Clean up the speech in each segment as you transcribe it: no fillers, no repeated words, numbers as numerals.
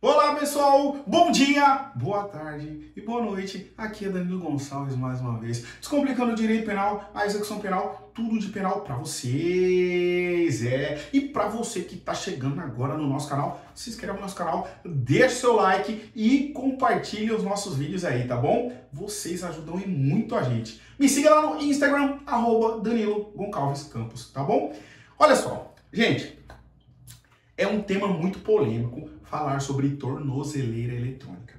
Olá pessoal, bom dia, boa tarde e boa noite. Aqui é Danilo Gonçalves mais uma vez, descomplicando o direito penal, a execução penal, tudo de penal para vocês. E para você que está chegando agora no nosso canal, se inscreva no nosso canal, deixe seu like e compartilhe os nossos vídeos aí, tá bom? Vocês ajudam muito a gente. Me siga lá no Instagram, @Danilo Gonçalves Campos, tá bom? Olha só, gente, é um tema muito polêmico falar sobre tornozeleira eletrônica.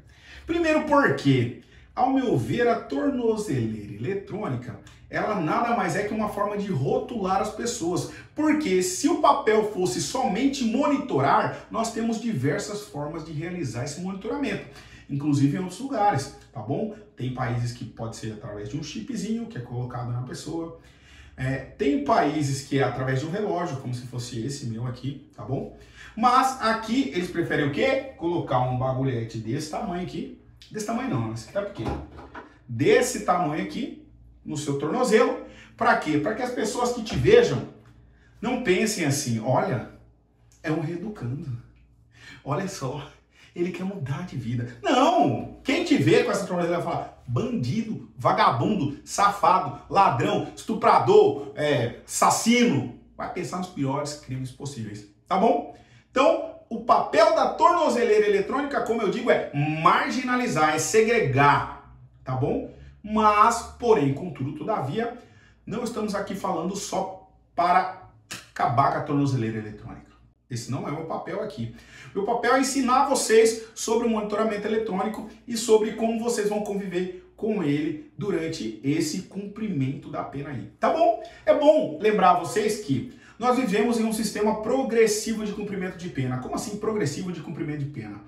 Primeiro porque, ao meu ver, a tornozeleira eletrônica, ela nada mais é que uma forma de rotular as pessoas. Porque se o papel fosse somente monitorar, nós temos diversas formas de realizar esse monitoramento. Inclusive em outros lugares, tá bom? Tem países que pode ser através de um chipzinho que é colocado na pessoa. Tem países que é através de um relógio, como se fosse esse meu aqui, tá bom? Mas aqui eles preferem o quê? Colocar um bagulhete desse tamanho aqui. Desse tamanho não, esse aqui tá pequeno. Desse tamanho aqui, no seu tornozelo. Para quê? Para que as pessoas que te vejam não pensem assim, olha, é um reeducando. Olha só, ele quer mudar de vida. Não! Quem te vê com essa tornozela vai falar bandido, vagabundo, safado, ladrão, estuprador, assassino. Vai pensar nos piores crimes possíveis, tá bom? Então, o papel da tornozeleira eletrônica, como eu digo, é marginalizar, é segregar, tá bom? Mas, porém, contudo, todavia, não estamos aqui falando só para acabar com a tornozeleira eletrônica. Esse não é o meu papel aqui. Meu papel é ensinar vocês sobre o monitoramento eletrônico e sobre como vocês vão conviver com ele durante esse cumprimento da pena aí, tá bom? É bom lembrar vocês que nós vivemos em um sistema progressivo de cumprimento de pena. Como assim progressivo de cumprimento de pena?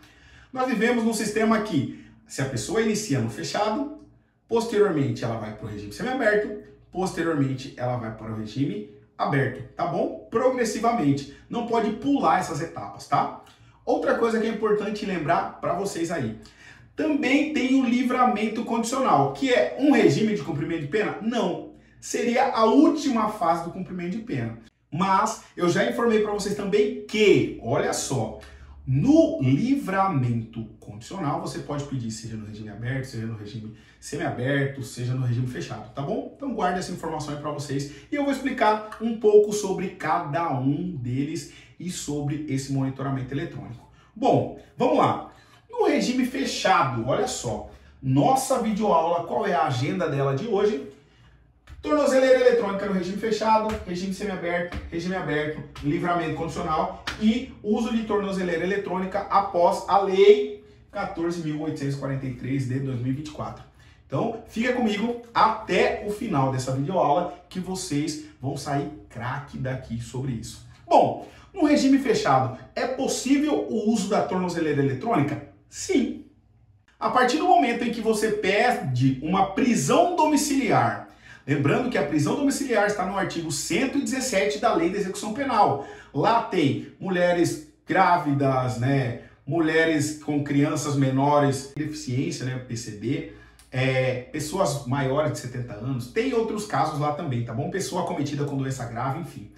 Nós vivemos num sistema que, se a pessoa inicia no fechado, posteriormente ela vai para o regime semiaberto, posteriormente ela vai para o regime aberto, tá bom? Progressivamente. Não pode pular essas etapas, tá? Outra coisa que é importante lembrar para vocês aí. Também tem o livramento condicional, que é um regime de cumprimento de pena? Não. Seria a última fase do cumprimento de pena. Mas eu já informei para vocês também que, olha só, no livramento condicional você pode pedir seja no regime aberto, seja no regime semiaberto, seja no regime fechado, tá bom? Então guarde essa informação aí para vocês e eu vou explicar um pouco sobre cada um deles e sobre esse monitoramento eletrônico. Bom, vamos lá. No regime fechado, olha só, nossa videoaula, qual é a agenda dela de hoje? Tornozeleira eletrônica no regime fechado, regime semiaberto, regime aberto, livramento condicional e uso de tornozeleira eletrônica após a Lei 14.843 de 2024. Então, fica comigo até o final dessa videoaula que vocês vão sair craque daqui sobre isso. Bom, no regime fechado, é possível o uso da tornozeleira eletrônica? Sim. A partir do momento em que você pede uma prisão domiciliar, lembrando que a prisão domiciliar está no artigo 117 da Lei da Execução Penal. Lá tem mulheres grávidas, né, mulheres com crianças menores, deficiência, né, PCD, pessoas maiores de 70 anos, tem outros casos lá também, tá bom? Pessoa acometida com doença grave, enfim.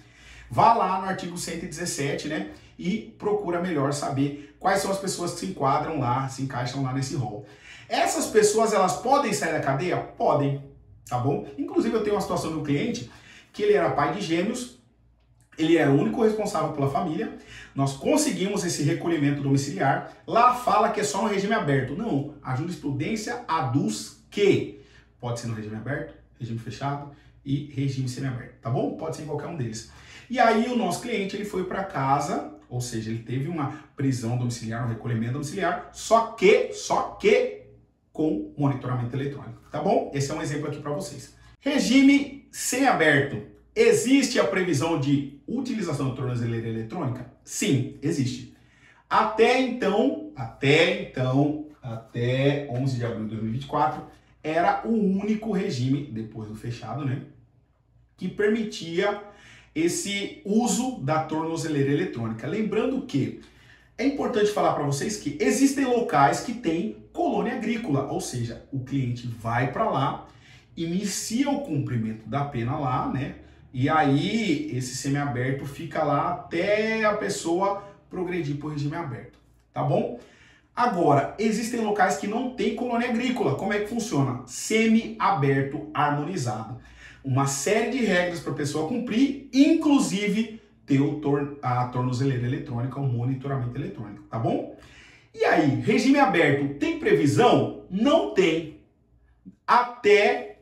Vá lá no artigo 117, né, e procura melhor saber quais são as pessoas que se enquadram lá, se encaixam lá nesse rol. Essas pessoas, elas podem sair da cadeia? Podem. Tá bom? Inclusive eu tenho uma situação do cliente que ele era pai de gêmeos, ele era o único responsável pela família, nós conseguimos esse recolhimento domiciliar, lá fala que é só no regime aberto. Não, a jurisprudência aduz que pode ser no regime aberto, regime fechado e regime semiaberto, tá bom? Pode ser em qualquer um deles. E aí o nosso cliente, ele foi para casa, ou seja, ele teve uma prisão domiciliar, um recolhimento domiciliar, só que com monitoramento eletrônico, tá bom? Esse é um exemplo aqui para vocês. Regime semiaberto. Existe a previsão de utilização de tornozeleira eletrônica? Sim, existe. Até 11 de abril de 2024, era o único regime, depois do fechado, né, que permitia esse uso da tornozeleira eletrônica. Lembrando que é importante falar para vocês que existem locais que têm colônia agrícola, ou seja, o cliente vai para lá, inicia o cumprimento da pena lá, né? E aí esse semiaberto fica lá até a pessoa progredir para o regime aberto, tá bom? Agora, existem locais que não tem colônia agrícola. Como é que funciona? Semi-aberto, harmonizado. Uma série de regras para a pessoa cumprir, inclusive ter a tornozeleira eletrônica, o monitoramento eletrônico, tá bom? E aí, regime aberto tem previsão? Não tem. Até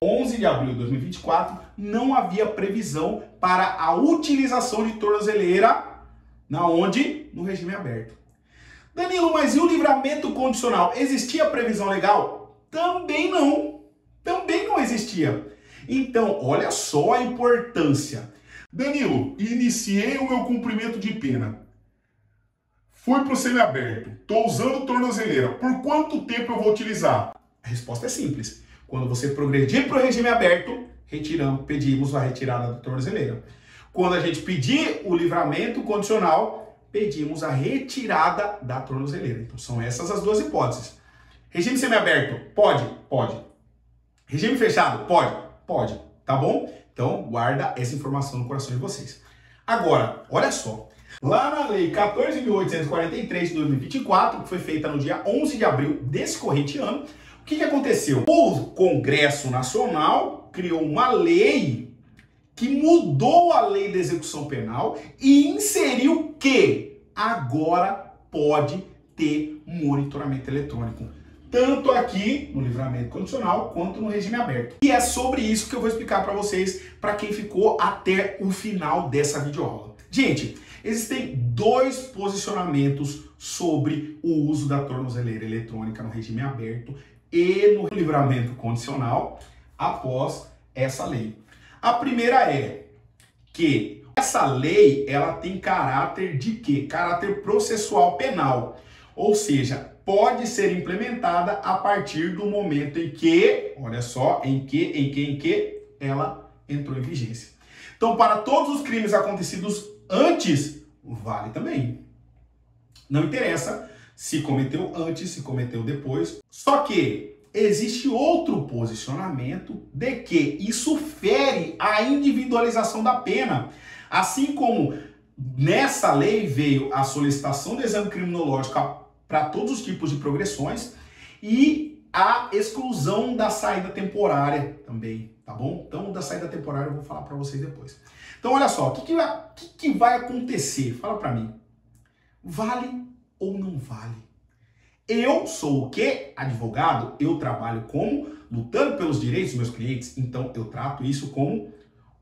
11 de abril de 2024, não havia previsão para a utilização de tornozeleira, no regime aberto. Danilo, mas e o livramento condicional? Existia previsão legal? Também não. Também não existia. Então, olha só a importância. Danilo, iniciei o meu cumprimento de pena. Fui para o semiaberto. Estou usando tornozeleira. Por quanto tempo eu vou utilizar? A resposta é simples. Quando você progredir para o regime aberto, pedimos a retirada da tornozeleira. Quando a gente pedir o livramento condicional, pedimos a retirada da tornozeleira. Então são essas as duas hipóteses. Regime semiaberto, pode? Pode. Regime fechado, pode? Pode. Tá bom? Então guarda essa informação no coração de vocês. Agora, olha só. Lá na Lei 14.843 de 2024, que foi feita no dia 11 de abril desse corrente ano, o que aconteceu? O Congresso Nacional criou uma lei que mudou a lei da execução penal e inseriu que agora pode ter monitoramento eletrônico. Tanto aqui no livramento condicional quanto no regime aberto. E é sobre isso que eu vou explicar para vocês, para quem ficou até o final dessa videoaula. Gente, existem dois posicionamentos sobre o uso da tornozeleira eletrônica no regime aberto e no livramento condicional após essa lei. A primeira é que essa lei ela tem caráter de quê? Caráter processual penal. Ou seja, pode ser implementada a partir do momento em que, olha só, em que ela entrou em vigência. Então, para todos os crimes acontecidos antes, vale também. Não interessa se cometeu antes, se cometeu depois. Só que existe outro posicionamento de que isso fere a individualização da pena. Assim como nessa lei veio a solicitação do exame criminológico para todos os tipos de progressões e a exclusão da saída temporária também, tá bom? Então, da saída temporária eu vou falar para vocês depois. Então, olha só, o que vai acontecer? Fala para mim. Vale ou não vale? Eu sou o quê? Advogado. Eu trabalho como? Lutando pelos direitos dos meus clientes. Então, eu trato isso como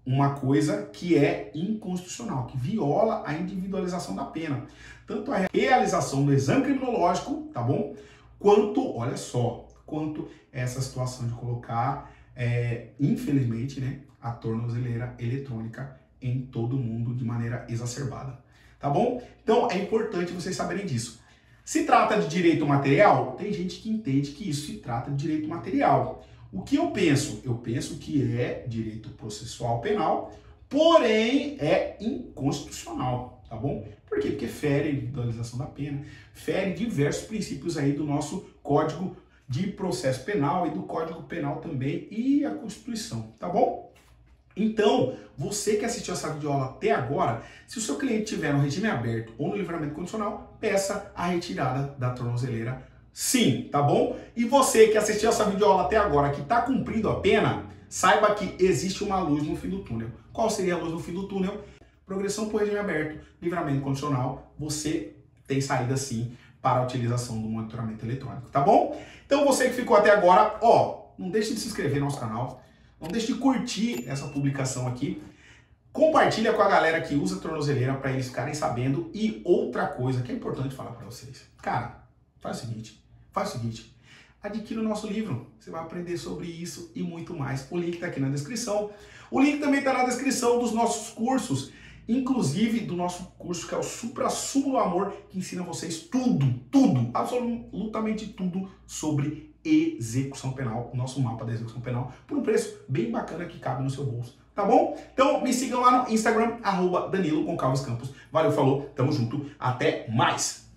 uma coisa que é inconstitucional, que viola a individualização da pena. Tanto a realização do exame criminológico, tá bom? Quanto, olha só, quanto essa situação de colocar, infelizmente, né, a tornozeleira eletrônica em todo mundo de maneira exacerbada, tá bom? Então, é importante vocês saberem disso. Se trata de direito material, tem gente que entende que isso se trata de direito material. O que eu penso? Eu penso que é direito processual penal, porém é inconstitucional, tá bom? Por quê? Porque fere a individualização da pena, fere diversos princípios aí do nosso Código de Processo Penal e do Código Penal também e a Constituição, tá bom? Então, você que assistiu essa videoaula até agora, se o seu cliente tiver no regime aberto ou no livramento condicional, peça a retirada da tornozeleira sim, tá bom? E você que assistiu essa videoaula até agora, que está cumprindo a pena, saiba que existe uma luz no fim do túnel. Qual seria a luz no fim do túnel? Progressão por regime aberto, livramento condicional, você tem saída sim para a utilização do monitoramento eletrônico, tá bom? Então você que ficou até agora, ó, não deixe de se inscrever no nosso canal, não deixe de curtir essa publicação aqui, compartilha com a galera que usa tornozeleira para eles ficarem sabendo. E outra coisa que é importante falar para vocês, cara, faz o seguinte, adquira o nosso livro, você vai aprender sobre isso e muito mais. O link está aqui na descrição, o link também está na descrição dos nossos cursos, inclusive do nosso curso que é o Suprassumo do Amor, que ensina vocês tudo, absolutamente tudo sobre execução penal, o nosso mapa da execução penal, por um preço bem bacana que cabe no seu bolso, tá bom? Então me sigam lá no Instagram, @Danilo_Campos. Valeu, falou, tamo junto, até mais!